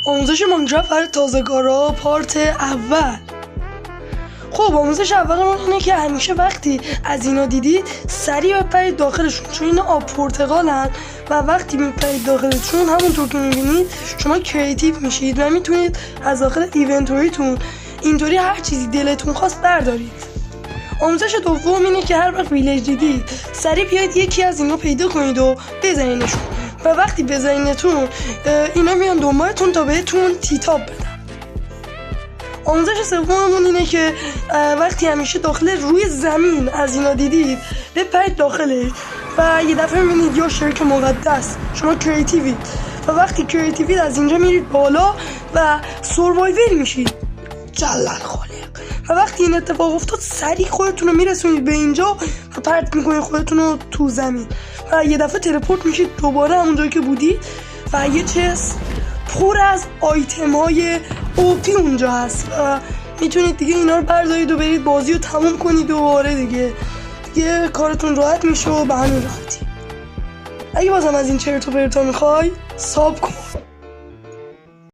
آموزش ماینکرافت برای تازه‌کارا پارت اول. خب آموزش اول ما اینه که همیشه وقتی از اینا دیدید سریع بپرید داخلشون، چون اینا آب پرتقالن و وقتی میپرید داخلشون همونطور که میبینید شما کریتیو میشید و میتونید از داخل اینونتوریتون اینطوری هر چیزی دلتون خواست بردارید. آموزش دوم اینه که هر وقت ویلیج دیدید سریع بیاید یکی از اینا پیدا کنید و بزنینشون و وقتی بزنینتون اینا میان دنبالتون تا بهتون تیتاب بدن. آموزش سوممون اینه که وقتی همیشه داخل روی زمین از اینا دیدید بپرید داخلش و یه دفعه میبینید یا شرک مقدس شما کریتیوید و وقتی کریتیوید از اینجا میرید بالا و سروایور میشید جلال خالق و وقتی این اتفاق افتاد سریع خودتون رو میرسونید به اینجا و پرت میکنید خودتون رو تو زمین و یه دفعه تلپورت میشید دوباره همونجایی که بودید و یه چیز پر از آیتم های اوپی اونجا هست و میتونید دیگه اینا رو بردارید و برید بازی رو تموم کنید و آره دیگه کارتون راحت میشه و به همین راحتی. اگه بازم از این چرت و پرتا میخوای ساب کن.